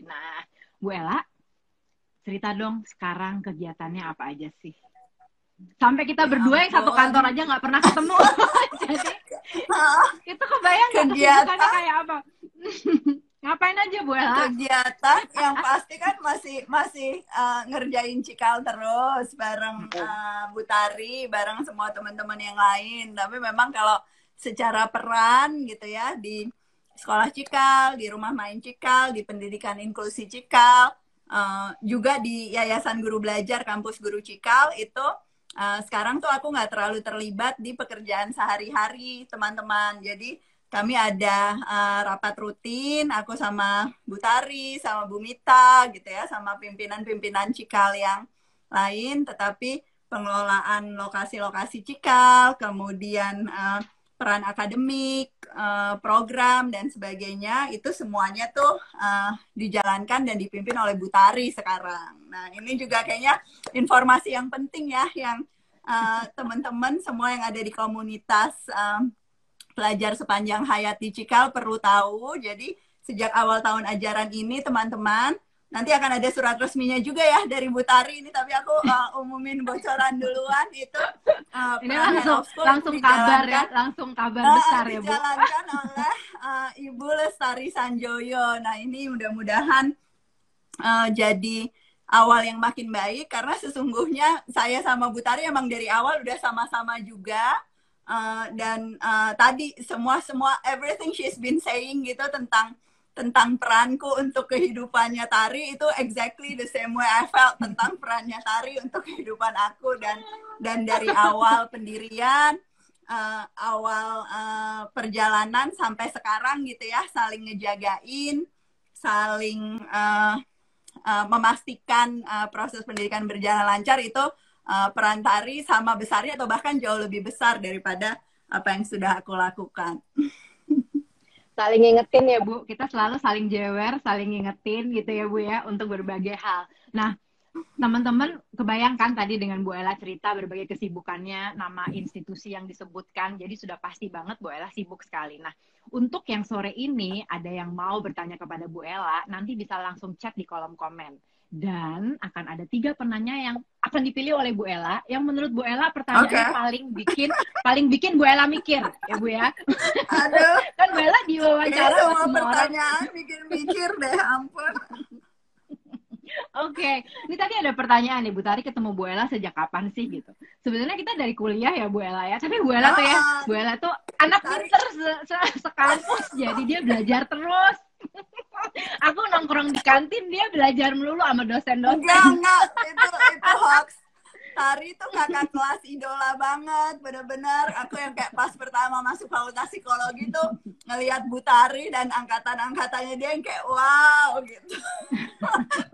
sekali. Nah, Bu Ella, cerita dong sekarang kegiatannya apa aja sih? Sampai kita Ya berdua yang satu ampun. kantor aja nggak pernah ketemu. Jadi itu kebayang nggak kesibukannya Kegiatan kayak apa? Ngapain aja Bu Ella? kegiatan yang pasti kan masih ngerjain cikal terus bareng Bu Tari, bareng semua teman-teman yang lain. Tapi memang kalau secara peran gitu ya, di sekolah cikal, di rumah main cikal, di pendidikan inklusi cikal, juga di Yayasan Guru Belajar Kampus Guru Cikal itu, sekarang tuh aku nggak terlalu terlibat di pekerjaan sehari-hari teman-teman. Jadi kami ada rapat rutin, aku sama Bu Tari, sama Bu Mita gitu ya, sama pimpinan-pimpinan Cikal yang lain. Tetapi pengelolaan lokasi-lokasi Cikal, kemudian peran akademik, program dan sebagainya, itu semuanya tuh dijalankan dan dipimpin oleh Bu Tari sekarang. Nah, ini juga kayaknya informasi yang penting ya, yang teman-teman semua yang ada di komunitas pelajar sepanjang hayat di Cikal perlu tahu. Jadi sejak awal tahun ajaran ini teman-teman, nanti akan ada surat resminya juga ya dari Bu Tari ini, tapi aku umumin bocoran duluan itu. Ini langsung kabar ya, langsung kabar besar ya Bu. Dijalankan oleh Ibu Lestari Sanjoyo. Nah ini mudah-mudahan jadi awal yang makin baik, karena sesungguhnya saya sama Bu Tari emang dari awal udah sama-sama juga. Dan tadi semua everything she's been saying gitu tentang peranku untuk kehidupannya Tari, itu exactly the same way I felt tentang perannya Tari untuk kehidupan aku. Dan dari awal pendirian, awal perjalanan sampai sekarang gitu ya, saling ngejagain, saling memastikan proses pendidikan berjalan lancar. Itu peran Tari sama besarnya atau bahkan jauh lebih besar daripada apa yang sudah aku lakukan. Saling ngingetin ya Bu, kita selalu saling jewer, saling ngingetin gitu ya Bu ya, untuk berbagai hal. Nah, teman-teman kebayangkan tadi dengan Bu Ella cerita berbagai kesibukannya, nama institusi yang disebutkan, jadi sudah pasti banget Bu Ella sibuk sekali. Nah, untuk yang sore ini ada yang mau bertanya kepada Bu Ella, nanti bisa langsung chat di kolom komen. Dan akan ada 3 penanya yang akan dipilih oleh Bu Ella, yang menurut Bu Ella pertanyaannya paling bikin Bu Ella mikir, ya Bu ya. Aduh, kan Bu Ella diwawancara semua pertanyaan bikin mikir deh, ampun. Oke, ini tadi ada pertanyaan nih, Bu Tari ketemu Bu Ella sejak kapan sih gitu? Sebenarnya kita dari kuliah ya Bu Ella ya, tapi Bu Ella tuh ya, Bu Ella tuh anak pinter sekampus, jadi dia belajar terus. Aku nongkrong di kantin, dia belajar melulu sama dosen-dosen. Enggak, itu hoax. Tari tuh kakak kelas idola banget, bener-bener. Aku yang kayak pas pertama masuk fakultas psikologi tuh ngelihat Bu Tari dan angkatan-angkatannya dia yang kayak wow gitu.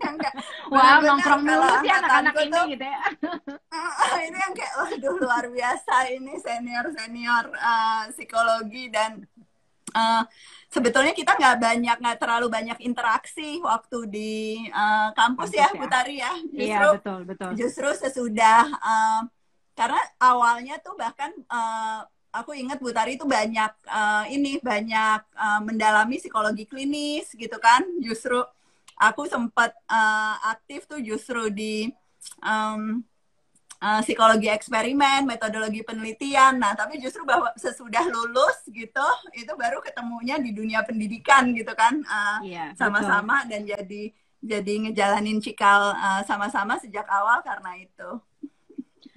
Yang kayak, wow, nongkrong dulu sih anak-anak ini tuh, gitu ya. Ini yang kayak waduh luar biasa, ini senior-senior psikologi. Dan sebetulnya kita nggak terlalu banyak interaksi waktu di kampus ya, Bu Tari ya. Justru sesudah karena awalnya tuh bahkan aku ingat Bu Tari itu banyak mendalami psikologi klinis gitu kan. Justru aku sempat aktif tuh justru di psikologi eksperimen, metodologi penelitian. Nah, tapi justru bahwa sesudah lulus gitu, itu baru ketemunya di dunia pendidikan gitu kan, sama-sama. Dan jadi ngejalanin Cikal sama-sama sejak awal karena itu.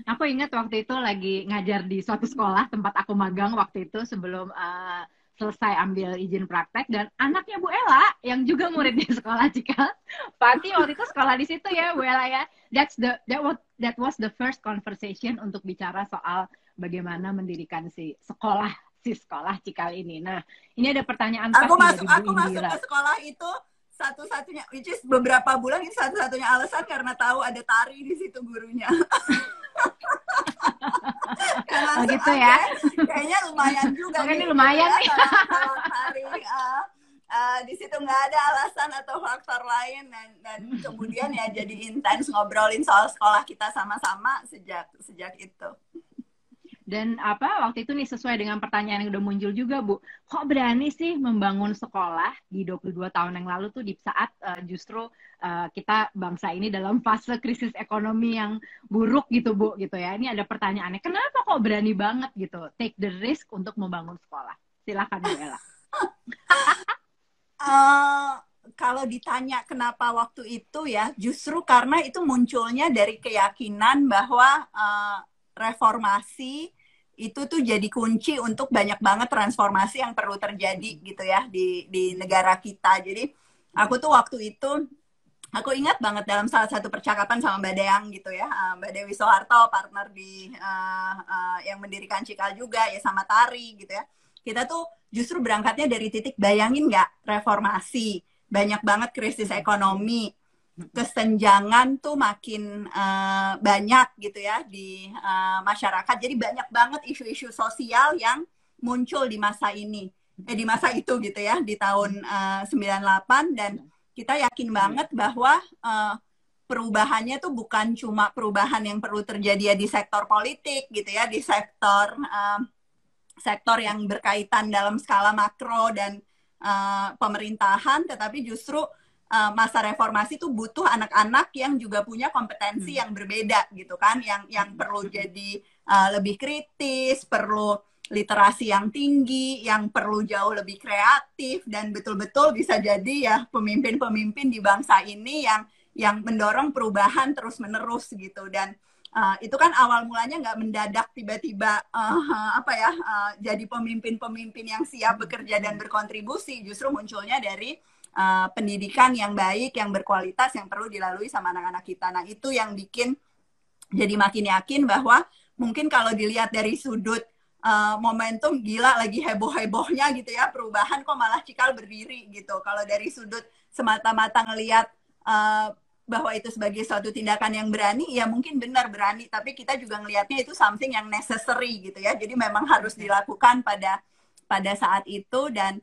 Aku ingat waktu itu lagi ngajar di suatu sekolah tempat aku magang waktu itu sebelum selesai ambil izin praktek, dan anaknya Bu Ella yang juga murid di sekolah Cikal, Fatih waktu itu sekolah di situ ya Bu Ella ya. That was the first conversation untuk bicara soal bagaimana mendirikan sekolah Cikal ini. Nah, ini ada pertanyaan aku masuk ke sekolah itu satu-satunya, which is beberapa bulan, ini satu-satunya alasan karena tahu ada Tari di situ gurunya. Oh gitu ya. Kayaknya lumayan juga. Ini lumayan nih. Kalau Tari di situ nggak ada alasan atau faktor lain, dan kemudian ya jadi intens ngobrolin soal sekolah kita sama-sama sejak itu. Dan waktu itu nih sesuai dengan pertanyaan yang udah muncul juga, Bu. Kok berani sih membangun sekolah di 22 tahun yang lalu tuh di saat justru kita bangsa ini dalam fase krisis ekonomi yang buruk gitu, Bu, gitu ya. Ini ada pertanyaannya, kenapa kok berani banget gitu take the risk untuk membangun sekolah? Silakan Bu Ella. Kalau ditanya kenapa waktu itu ya, justru karena itu munculnya dari keyakinan bahwa reformasi itu tuh jadi kunci untuk banyak banget transformasi yang perlu terjadi gitu ya di negara kita. Jadi aku tuh waktu itu, aku ingat banget dalam salah satu percakapan sama Mbak Deang gitu ya, Mbak Dewi Soeharto, partner di yang mendirikan Cikal juga ya, sama Tari gitu ya. Kita tuh justru berangkatnya dari titik, bayangin nggak reformasi, banyak banget krisis ekonomi, kesenjangan tuh makin banyak gitu ya di masyarakat. Jadi banyak banget isu-isu sosial yang muncul di masa ini, di masa itu gitu ya, di tahun 98. Dan kita yakin banget bahwa perubahannya tuh bukan cuma perubahan yang perlu terjadi ya di sektor politik gitu ya, di sektor sektor yang berkaitan dalam skala makro dan pemerintahan, tetapi justru masa reformasi itu butuh anak-anak yang juga punya kompetensi yang berbeda gitu kan, yang perlu jadi lebih kritis, perlu literasi yang tinggi, yang perlu jauh lebih kreatif, dan betul-betul bisa jadi ya pemimpin-pemimpin di bangsa ini yang mendorong perubahan terus-menerus gitu. Dan itu kan awal mulanya nggak mendadak tiba-tiba jadi pemimpin-pemimpin yang siap bekerja dan berkontribusi. Justru munculnya dari pendidikan yang baik, yang berkualitas, yang perlu dilalui sama anak-anak kita. Nah, itu yang bikin jadi makin yakin bahwa mungkin kalau dilihat dari sudut momentum, gila lagi heboh-hebohnya gitu ya, perubahan kok malah Cikal berdiri gitu. Kalau dari sudut semata-mata ngelihat bahwa itu sebagai suatu tindakan yang berani, ya mungkin benar berani, tapi kita juga ngelihatnya itu something yang necessary gitu ya. Jadi memang harus dilakukan pada saat itu, dan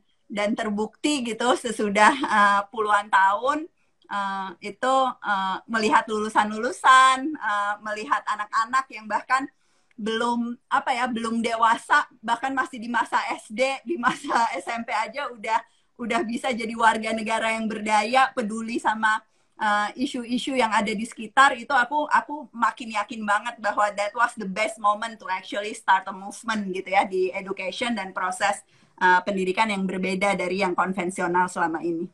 terbukti gitu sesudah puluhan tahun itu melihat lulusan-lulusan, melihat anak-anak yang bahkan belum dewasa, bahkan masih di masa SD, di masa SMP aja udah bisa jadi warga negara yang berdaya, peduli sama isu-isu yang ada di sekitar. Itu aku makin yakin banget bahwa that was the best moment to actually start a movement gitu ya di education dan proses pendidikan yang berbeda dari yang konvensional selama ini.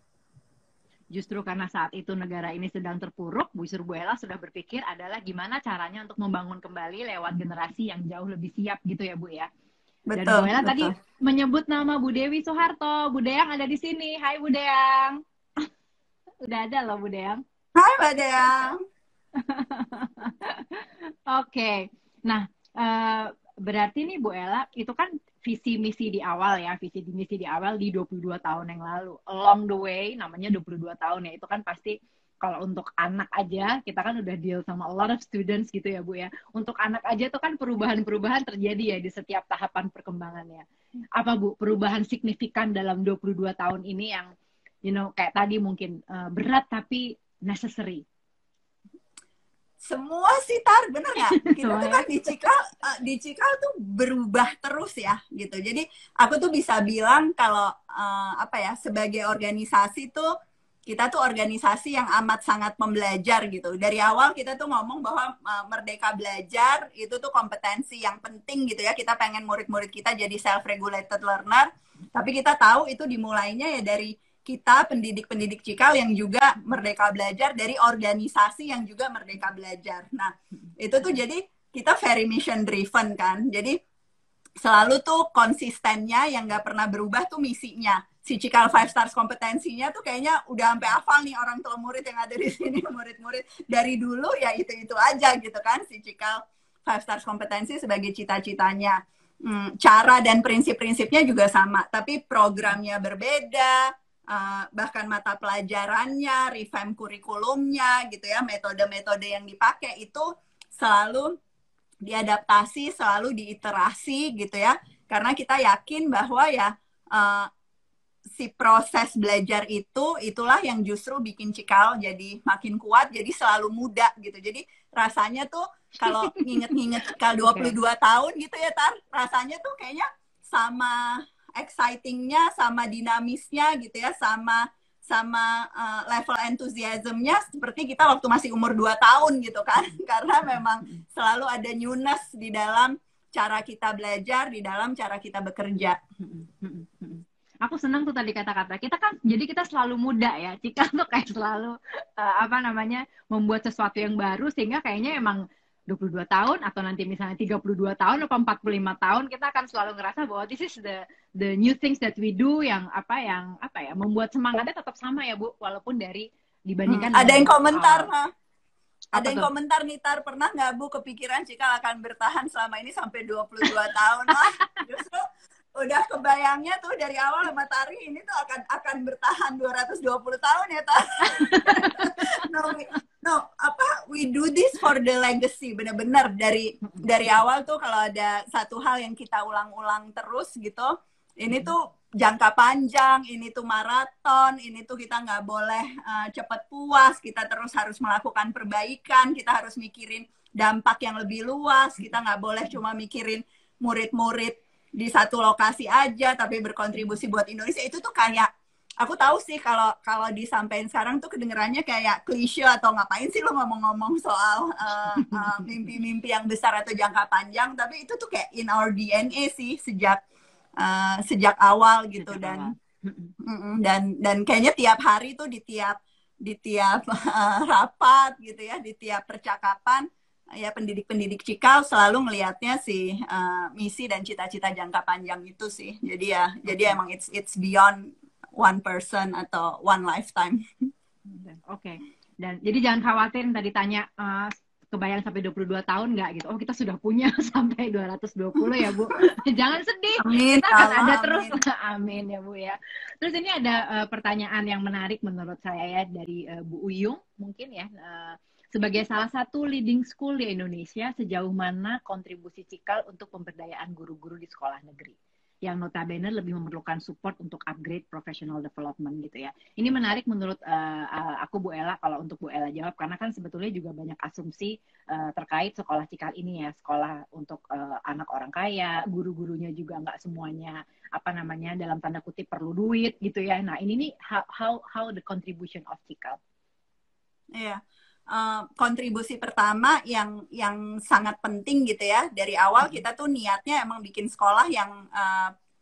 Justru karena saat itu negara ini sedang terpuruk, Bu Ella sudah berpikir adalah gimana caranya untuk membangun kembali lewat generasi yang jauh lebih siap gitu ya, Bu ya. Dan Betul, Bu Ella betul. tadi menyebut nama Bu Dewi Soeharto. Bu Deang ada di sini. Hai Bu Deang. Udah ada loh Bu Deang. Hai Mbak Deang. Oke. Nah, berarti nih Bu Ella, itu kan visi misi di awal ya, visi misi di awal di 22 tahun yang lalu. Along the way, namanya 22 tahun ya, itu kan pasti kalau untuk anak aja, kita kan udah deal sama a lot of students gitu ya Bu ya. Untuk anak aja tuh kan perubahan-perubahan terjadi ya di setiap tahapan perkembangannya. Apa Bu, perubahan signifikan dalam 22 tahun ini yang, kayak tadi mungkin berat tapi necessary? Semua sih, Tar, bener nggak? Kita tuh kan di Cikal tuh berubah terus ya gitu. Jadi aku tuh bisa bilang kalau sebagai organisasi tuh kita tuh organisasi yang amat sangat pembelajar gitu. Dari awal kita tuh ngomong bahwa Merdeka Belajar itu tuh kompetensi yang penting gitu ya. Kita pengen murid-murid kita jadi self-regulated learner. Tapi kita tahu itu dimulainya ya dari kita pendidik-pendidik Cikal yang juga Merdeka Belajar, dari organisasi yang juga Merdeka Belajar. Nah, itu tuh jadi kita very mission driven kan. Jadi selalu tuh konsistennya yang nggak pernah berubah tuh misinya. Si Cikal 5 Stars kompetensinya tuh kayaknya udah sampai hafal nih orang tua murid yang ada di sini, murid-murid dari dulu ya itu aja gitu kan. Si Cikal 5 Stars kompetensi sebagai cita-citanya. Cara dan prinsip-prinsipnya juga sama, tapi programnya berbeda. Bahkan mata pelajarannya, revamp kurikulumnya gitu ya, metode-metode yang dipakai itu selalu diadaptasi, selalu diiterasi gitu ya, karena kita yakin bahwa ya si proses belajar itulah yang justru bikin Cikal jadi makin kuat, jadi selalu muda gitu. Jadi rasanya tuh kalau nginget-nginget Cikal 22 tahun gitu ya Tar, rasanya tuh kayaknya sama excitingnya, sama dinamisnya gitu ya, sama level enthusiasmnya seperti kita waktu masih umur 2 tahun gitu kan. Karena memang selalu ada newness di dalam cara kita belajar, di dalam cara kita bekerja. Aku senang tuh tadi kata-kata. Kita kan, jadi kita selalu muda ya. Cika tuh kayak selalu, membuat sesuatu yang baru, sehingga kayaknya emang 22 tahun, atau nanti misalnya 32 tahun, atau 45 tahun, kita akan selalu ngerasa bahwa this is the new things that we do, yang membuat semangatnya tetap sama ya Bu, walaupun dibandingkan ada yang komentar, ada yang komentar nih Tar, pernah nggak Bu kepikiran Cikal akan bertahan selama ini sampai 22 tahun? Justru udah kebayangnya tuh dari awal sama Tari ini tuh akan bertahan 220 tahun ya Tar. We do this for the legacy, bener-bener dari awal tuh kalau ada satu hal yang kita ulang-ulang terus gitu, ini tuh jangka panjang, ini tuh maraton, ini tuh kita nggak boleh cepet puas, kita terus harus melakukan perbaikan, kita harus mikirin dampak yang lebih luas, kita nggak boleh cuma mikirin murid-murid di satu lokasi aja, tapi berkontribusi buat Indonesia. Itu tuh kayak, aku tahu sih kalau disampaikan sekarang tuh kedengerannya kayak klise atau ngapain sih lo ngomong-ngomong soal mimpi-mimpi yang besar atau jangka panjang, tapi itu tuh kayak in our DNA sih sejak awal gitu. Dan kayaknya tiap hari tuh di tiap rapat gitu ya, di tiap percakapan ya, pendidik Cikal selalu ngelihatnya sih misi dan cita-cita jangka panjang itu sih. Jadi emang it's beyond one person atau one lifetime. Oke. Dan jadi jangan khawatir tadi tanya kebayang sampai 22 tahun nggak gitu. Oh, kita sudah punya sampai 220 ya, Bu. Jangan sedih. Amin, kita akan ada amin. terus. Amin ya, Bu ya. Terus ini ada pertanyaan yang menarik menurut saya ya dari Bu Uyung mungkin ya. Sebagai salah satu leading school di Indonesia, sejauh mana kontribusi Cikal untuk pemberdayaan guru-guru di sekolah negeri yang notabene lebih memerlukan support untuk upgrade professional development gitu ya. Ini menarik menurut aku Bu Ella, kalau untuk Bu Ella jawab, karena kan sebetulnya juga banyak asumsi terkait sekolah Cikal ini ya, sekolah untuk anak orang kaya, guru-gurunya juga nggak semuanya dalam tanda kutip perlu duit gitu ya. Nah ini nih how the contribution of Cikal. Iya. Kontribusi pertama yang sangat penting gitu ya, dari awal kita tuh niatnya emang bikin sekolah yang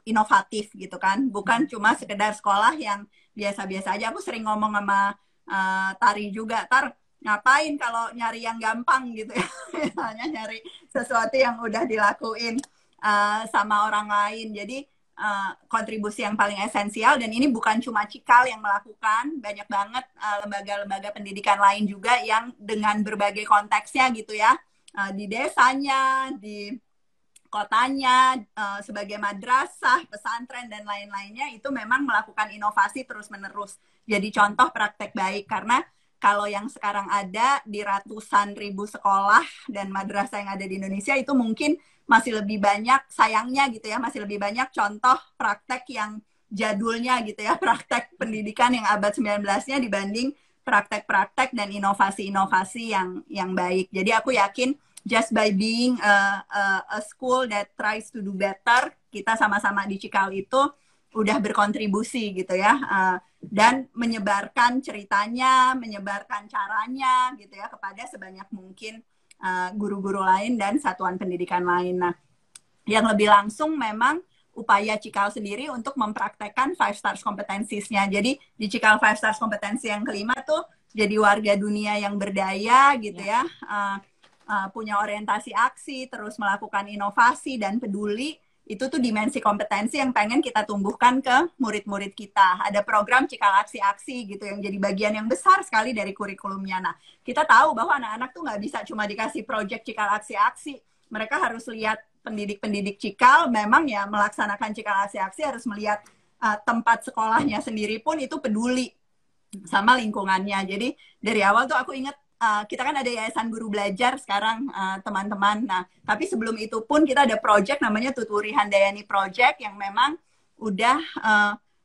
inovatif gitu kan, bukan cuma sekedar sekolah yang biasa-biasa aja. Aku sering ngomong sama Tari juga, Tar, ngapain kalau nyari yang gampang gitu ya, misalnya nyari sesuatu yang udah dilakuin sama orang lain. Jadi kontribusi yang paling esensial, dan ini bukan cuma Cikal yang melakukan, banyak banget lembaga-lembaga pendidikan lain juga yang dengan berbagai konteksnya gitu ya, di desanya, di kotanya, sebagai madrasah, pesantren, dan lain-lainnya, itu memang melakukan inovasi terus-menerus. Jadi contoh praktek baik, karena kalau yang sekarang ada di ratusan ribu sekolah dan madrasah yang ada di Indonesia, itu mungkin masih lebih banyak, sayangnya gitu ya, masih lebih banyak contoh praktek yang jadulnya gitu ya, praktek pendidikan yang abad 19-nya dibanding praktek-praktek dan inovasi-inovasi yang baik. Jadi aku yakin just by being a school that tries to do better, kita sama-sama di Cikal itu udah berkontribusi gitu ya, dan menyebarkan ceritanya, menyebarkan caranya gitu ya kepada sebanyak mungkin guru-guru lain dan satuan pendidikan lain. Nah, yang lebih langsung memang upaya Cikal sendiri untuk mempraktekkan 5 stars competencies-nya. Jadi di Cikal 5 stars kompetensi yang kelima tuh jadi warga dunia yang berdaya gitu ya, punya orientasi aksi, terus melakukan inovasi dan peduli. Itu tuh dimensi kompetensi yang pengen kita tumbuhkan ke murid-murid kita. Ada program Cikal Aksi-Aksi gitu yang jadi bagian yang besar sekali dari kurikulumnya. Nah, kita tahu bahwa anak-anak tuh nggak bisa cuma dikasih project Cikal Aksi-Aksi. Mereka harus lihat pendidik-pendidik Cikal memang ya melaksanakan Cikal Aksi-Aksi, harus melihat tempat sekolahnya sendiri pun itu peduli sama lingkungannya. Jadi dari awal tuh aku ingat, kita kan ada Yayasan Guru Belajar sekarang, teman-teman. Nah, tapi sebelum itu pun kita ada project namanya Tuturi Handayani Project yang memang udah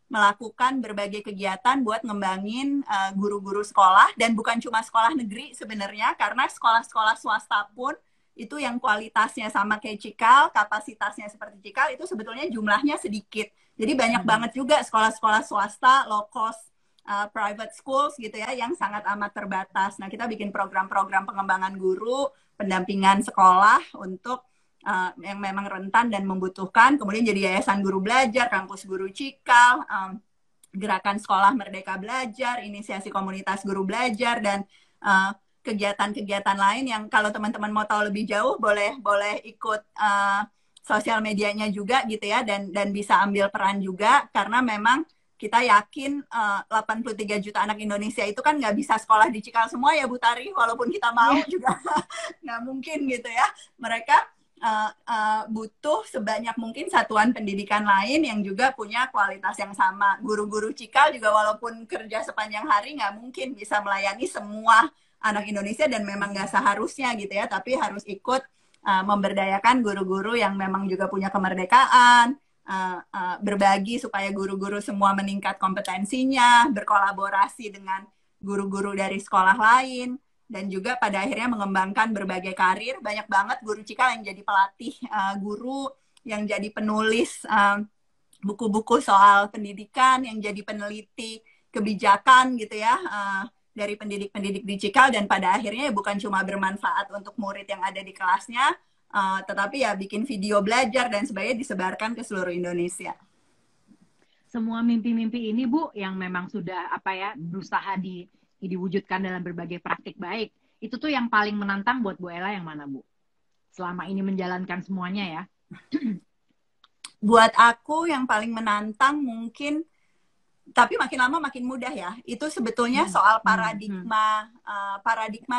melakukan berbagai kegiatan buat ngembangin guru-guru sekolah, dan bukan cuma sekolah negeri sebenarnya, karena sekolah-sekolah swasta pun itu yang kualitasnya sama kayak Cikal, kapasitasnya seperti Cikal, itu sebetulnya jumlahnya sedikit. Jadi banyak banget juga sekolah-sekolah swasta, low cost, private schools gitu ya, yang sangat amat terbatas. Nah, kita bikin program-program pengembangan guru, pendampingan sekolah untuk yang memang rentan dan membutuhkan. Kemudian jadi Yayasan Guru Belajar, Kampus Guru Cikal, Gerakan Sekolah Merdeka Belajar, Inisiasi Komunitas Guru Belajar, dan kegiatan-kegiatan lain yang kalau teman-teman mau tahu lebih jauh boleh ikut sosial medianya juga gitu ya, dan bisa ambil peran juga, karena memang kita yakin 83 juta anak Indonesia itu kan nggak bisa sekolah di Cikal semua ya Bu Tari, walaupun kita mau juga nggak mungkin gitu ya. Mereka butuh sebanyak mungkin satuan pendidikan lain yang juga punya kualitas yang sama. Guru-guru Cikal juga walaupun kerja sepanjang hari nggak mungkin bisa melayani semua anak Indonesia, dan memang nggak seharusnya gitu ya, tapi harus ikut memberdayakan guru-guru yang memang juga punya kemerdekaan, berbagi supaya guru-guru semua meningkat kompetensinya, berkolaborasi dengan guru-guru dari sekolah lain, dan juga pada akhirnya mengembangkan berbagai karir. Banyak banget guru Cikal yang jadi pelatih guru, yang jadi penulis buku-buku soal pendidikan, yang jadi peneliti kebijakan gitu ya, dari pendidik-pendidik di Cikal, dan pada akhirnya bukan cuma bermanfaat untuk murid yang ada di kelasnya, tetapi ya bikin video belajar dan sebagainya, disebarkan ke seluruh Indonesia. Semua mimpi-mimpi ini Bu yang memang sudah berusaha diwujudkan dalam berbagai praktik baik, itu tuh yang paling menantang buat Bu Ella yang mana Bu? Selama ini menjalankan semuanya ya. Buat aku yang paling menantang mungkin, tapi makin lama makin mudah ya, itu sebetulnya soal paradigma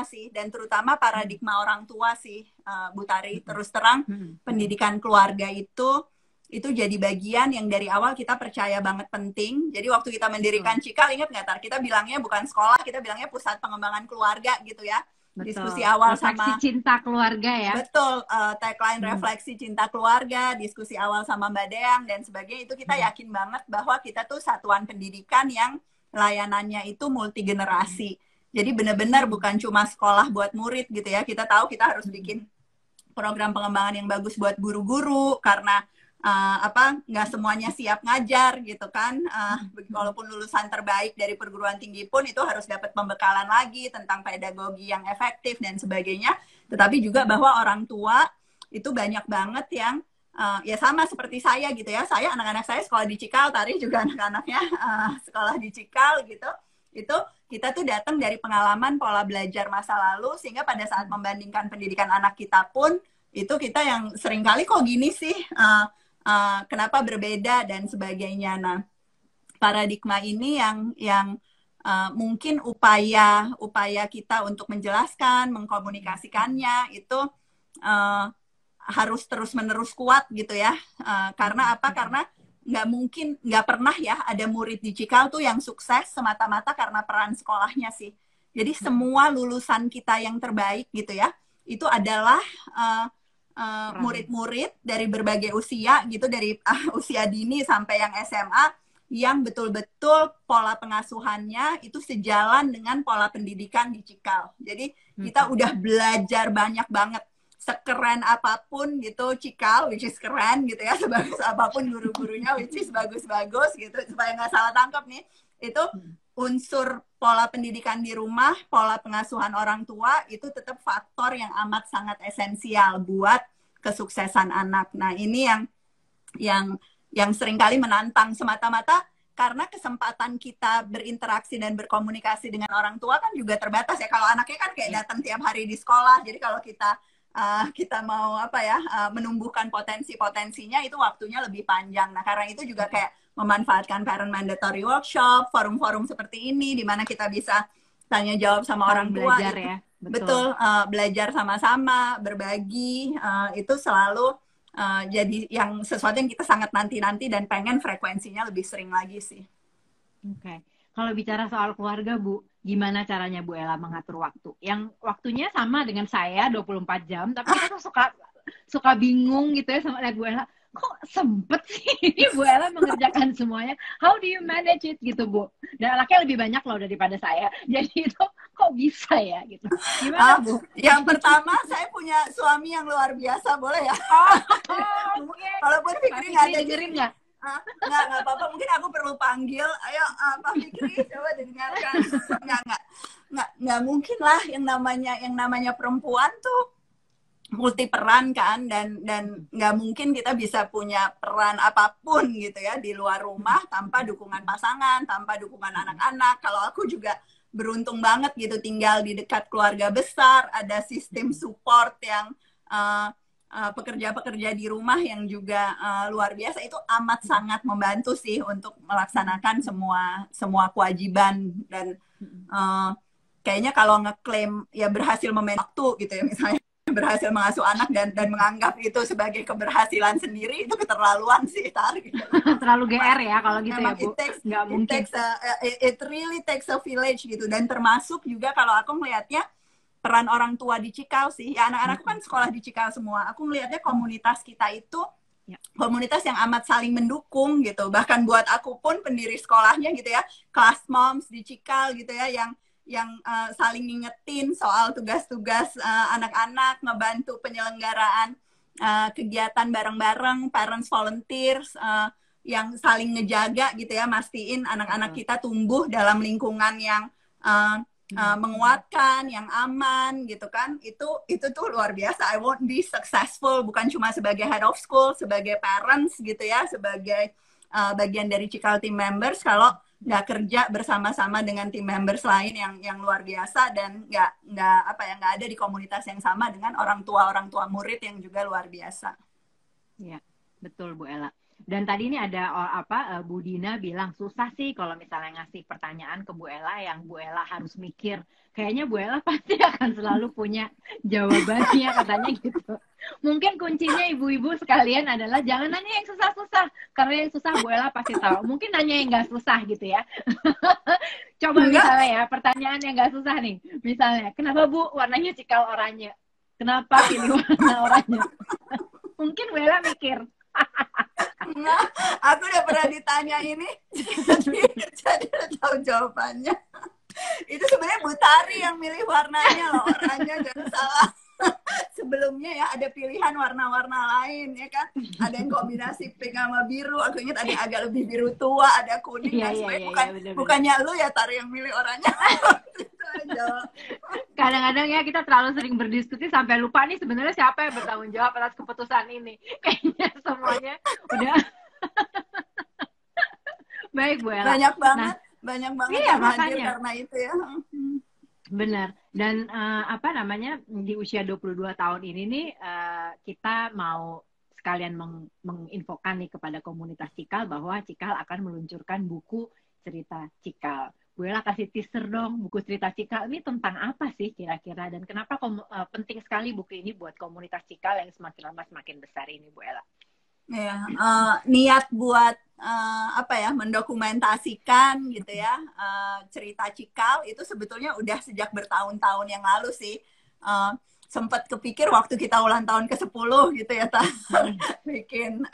sih, dan terutama paradigma orang tua sih, Bu Tari. Terus terang, pendidikan keluarga itu jadi bagian yang dari awal kita percaya banget penting. Jadi waktu kita mendirikan Cikal, ingat nggak Tar? Kita bilangnya bukan sekolah, kita bilangnya pusat pengembangan keluarga gitu ya. Betul. Diskusi awal refleksi cinta keluarga ya. Betul, tagline refleksi cinta keluarga, diskusi awal sama Mbak Deang dan sebagainya, itu kita yakin banget bahwa kita tuh satuan pendidikan yang layanannya itu multi generasi. Jadi benar-benar bukan cuma sekolah buat murid gitu ya. Kita tahu kita harus bikin program pengembangan yang bagus buat guru-guru, karena nggak semuanya siap ngajar gitu kan, walaupun lulusan terbaik dari perguruan tinggi pun itu harus dapat pembekalan lagi tentang pedagogi yang efektif dan sebagainya. Tetapi juga bahwa orang tua itu banyak banget yang ya sama seperti saya gitu ya, anak-anak saya sekolah di Cikal, Tari juga anak-anaknya sekolah di Cikal gitu. Itu kita tuh datang dari pengalaman pola belajar masa lalu, sehingga pada saat membandingkan pendidikan anak kita pun itu kita yang seringkali kok gini sih, kenapa berbeda dan sebagainya. Nah, paradigma ini yang mungkin upaya kita untuk menjelaskan, mengkomunikasikannya itu harus terus-menerus kuat gitu ya. Karena apa? Karena nggak pernah ya ada murid di Cikal tuh yang sukses semata-mata karena peran sekolahnya sih. Jadi semua lulusan kita yang terbaik gitu ya, itu adalah murid-murid dari berbagai usia gitu, dari usia dini sampai yang SMA, yang betul-betul pola pengasuhannya itu sejalan dengan pola pendidikan di Cikal. Jadi kita udah belajar banyak banget, sekeren apapun gitu Cikal, which is keren gitu ya, sebagus apapun guru-gurunya, which is bagus-bagus gitu, supaya nggak salah tangkap nih, itu unsur pola pendidikan di rumah, pola pengasuhan orang tua itu tetap faktor yang amat sangat esensial buat kesuksesan anak. Nah, ini yang seringkali menantang semata-mata karena kesempatan kita berinteraksi dan berkomunikasi dengan orang tua kan juga terbatas ya. Kalau anaknya kan kayak datang tiap hari di sekolah, jadi kalau kita mau menumbuhkan potensinya itu waktunya lebih panjang. Nah, karena itu juga kayak memanfaatkan parent mandatory workshop, forum-forum seperti ini di mana kita bisa tanya jawab sama orang tua. Belajar ya. Betul, belajar sama-sama, berbagi, itu selalu jadi sesuatu yang kita sangat nanti-nanti dan pengen frekuensinya lebih sering lagi sih. Oke. Kalau bicara soal keluarga, Bu, gimana caranya Bu Ella mengatur waktu? Yang waktunya sama dengan saya 24 jam, tapi kita tuh suka bingung gitu ya sama lihat Bu Ella, kok sempet sih ini Bu Ella mengerjakan semuanya. How do you manage it gitu Bu? Dan anaknya lebih banyak loh daripada saya. Jadi itu kok bisa ya gitu. Gimana Bu? Yang pertama saya punya suami yang luar biasa, boleh ya? Okay. Walaupun Fikri nggak ada dengerin nggak? Nggak apa-apa, mungkin aku perlu panggil. Ayo Pak Fikri, coba dengarkan. Nggak mungkin lah yang namanya perempuan tuh multi peran kan, dan nggak mungkin kita bisa punya peran apapun gitu ya di luar rumah tanpa dukungan pasangan, tanpa dukungan anak-anak. Kalau aku juga beruntung banget gitu tinggal di dekat keluarga besar, ada sistem support yang pekerja-pekerja di rumah yang juga luar biasa. Itu amat sangat membantu sih untuk melaksanakan semua kewajiban. Dan kayaknya kalau ngeklaim ya berhasil memanage waktu gitu ya, misalnya berhasil mengasuh anak dan menganggap itu sebagai keberhasilan sendiri, itu keterlaluan sih, Tar. Gitu. Terlalu GR ya kalau gitu memang ya Bu. Nggak mungkin. It really takes a village gitu. Dan termasuk juga kalau aku melihatnya peran orang tua di Cikal sih. Ya anak-anakku kan sekolah di Cikal semua. Aku melihatnya komunitas kita itu komunitas yang amat saling mendukung gitu. Bahkan buat aku pun pendiri sekolahnya gitu ya, class moms di Cikal gitu ya, yang saling ngingetin soal tugas-tugas anak-anak, ngebantu penyelenggaraan kegiatan bareng-bareng, parents volunteers yang saling ngejaga gitu ya, mastiin anak-anak kita tumbuh dalam lingkungan yang menguatkan, yang aman gitu kan. Itu tuh luar biasa. I won't be successful bukan cuma sebagai head of school, sebagai parents gitu ya, sebagai bagian dari Cikal team members kalau nggak kerja bersama-sama dengan tim members lain yang luar biasa, dan nggak ada di komunitas yang sama dengan orang tua murid yang juga luar biasa. Ya, betul Bu Ella. Dan tadi ini ada Bu Dina bilang susah sih kalau misalnya ngasih pertanyaan ke Bu Ella yang Bu Ella harus mikir. Kayaknya Bu Ella pasti akan selalu punya jawabannya katanya gitu. Mungkin kuncinya ibu-ibu sekalian adalah jangan nanya yang susah-susah, karena yang susah Bu Ella pasti tahu. Mungkin nanya yang nggak susah gitu ya. Coba misalnya ya pertanyaan yang nggak susah nih. Misalnya, kenapa Bu warnanya Cikal oranye? Kenapa pilih warna oranye? Mungkin Bu Ella mikir. Nah, aku udah pernah ditanya ini, jadi udah tahu jawabannya. Itu sebenarnya Bu Tari yang milih warnanya loh, oranye, jangan salah. Sebelumnya ya ada pilihan warna-warna lain ya kan, ada yang kombinasi pink sama biru. Aku ingat ada agak lebih biru tua, ada kuning, dan sebenarnya bukannya lu ya Tari yang milih oranye. Kadang-kadang ya kita terlalu sering berdiskusi sampai lupa nih sebenarnya siapa yang bertanggung jawab atas keputusan ini. Kayaknya semuanya udah baik Bu Ella. Banyak banget iya, yang hadir karena itu ya. Benar. Dan di usia 22 tahun ini nih kita mau sekalian menginfokan nih kepada komunitas Cikal bahwa Cikal akan meluncurkan buku cerita Cikal. Bu Ella kasih teaser dong, buku cerita Cikal ini tentang apa sih kira-kira, dan kenapa penting sekali buku ini buat komunitas Cikal yang semakin lama semakin besar ini Bu Ella? Ya, niat buat mendokumentasikan gitu ya cerita Cikal itu sebetulnya udah sejak bertahun-tahun yang lalu sih. Sempat kepikir waktu kita ulang tahun ke-10 gitu ya, bikin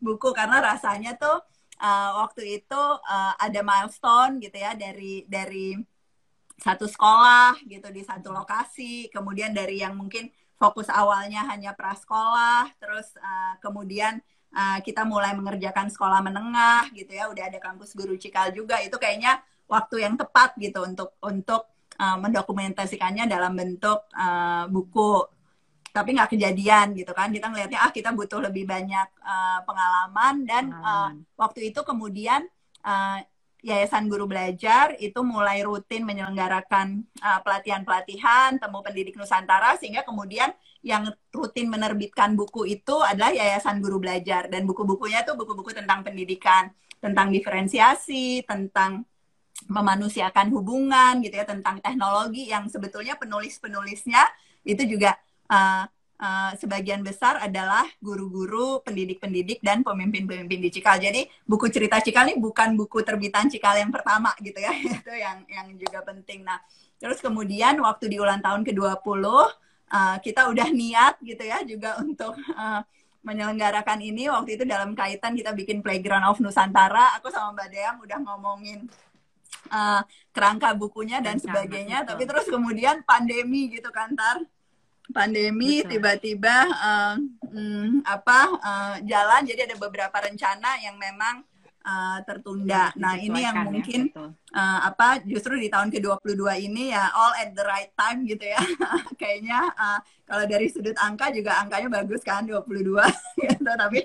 buku, karena rasanya tuh waktu itu ada milestone gitu ya dari satu sekolah gitu di satu lokasi, kemudian dari yang mungkin fokus awalnya hanya prasekolah, terus kemudian kita mulai mengerjakan sekolah menengah gitu ya, udah ada kampus guru Cikal juga. Itu kayaknya waktu yang tepat gitu untuk mendokumentasikannya dalam bentuk buku. Tapi nggak kejadian gitu kan, kita ngelihatnya kita butuh lebih banyak pengalaman, dan waktu itu kemudian Yayasan Guru Belajar itu mulai rutin menyelenggarakan pelatihan-pelatihan Temu Pendidik Nusantara, sehingga kemudian yang rutin menerbitkan buku itu adalah Yayasan Guru Belajar, dan buku-bukunya tuh buku-buku tentang pendidikan, tentang diferensiasi, tentang memanusiakan hubungan gitu ya, tentang teknologi, yang sebetulnya penulis-penulisnya itu juga sebagian besar adalah guru-guru, pendidik-pendidik, dan pemimpin-pemimpin di Cikal. Jadi buku cerita Cikal ini bukan buku terbitan Cikal yang pertama gitu ya, itu yang juga penting. Nah, terus kemudian waktu di ulang tahun ke-20 kita udah niat gitu ya juga untuk menyelenggarakan ini waktu itu dalam kaitan kita bikin Playground of Nusantara. Aku sama Mbak Deang udah ngomongin kerangka bukunya dan sebagainya, tapi terus kemudian pandemi gitu kan, pandemi tiba-tiba jalan, jadi ada beberapa rencana yang memang tertunda. Nah ini yang mungkin justru di tahun ke-22 ini ya all at the right time gitu ya. Kayaknya kalau dari sudut angka juga angkanya bagus kan 22 gitu, tapi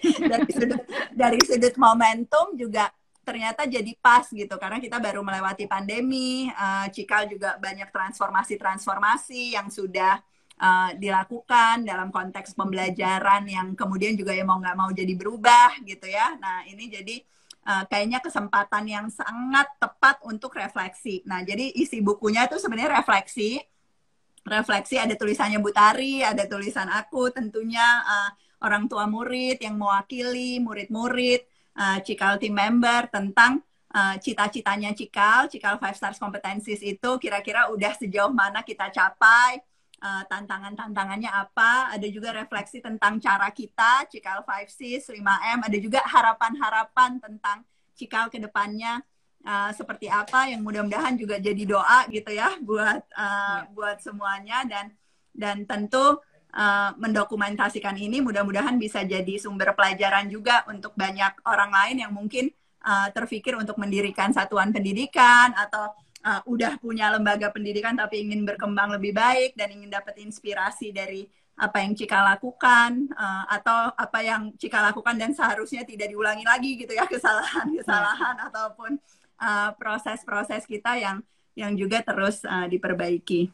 dari sudut momentum juga ternyata jadi pas gitu, karena kita baru melewati pandemi. Cikal juga banyak transformasi yang sudah dilakukan dalam konteks pembelajaran yang kemudian juga ya mau nggak mau jadi berubah gitu ya. Nah ini jadi kayaknya kesempatan yang sangat tepat untuk refleksi. Nah jadi isi bukunya itu sebenarnya refleksi, ada tulisannya Bu Tari, ada tulisan aku tentunya, orang tua murid yang mewakili murid-murid, Cikal team member, tentang cita-citanya Cikal 5 Stars Competencies itu kira-kira udah sejauh mana kita capai, tantangannya apa. Ada juga refleksi tentang cara kita, Cikal 5Cs, 5M, ada juga harapan-harapan tentang Cikal ke depannya seperti apa, yang mudah-mudahan juga jadi doa gitu ya buat semuanya, dan tentu mendokumentasikan ini mudah-mudahan bisa jadi sumber pelajaran juga untuk banyak orang lain yang mungkin terpikir untuk mendirikan satuan pendidikan atau udah punya lembaga pendidikan tapi ingin berkembang lebih baik dan ingin dapat inspirasi dari apa yang Cikal lakukan, atau apa yang Cikal lakukan dan seharusnya tidak diulangi lagi gitu ya, kesalahan ataupun proses-proses kita yang juga terus diperbaiki.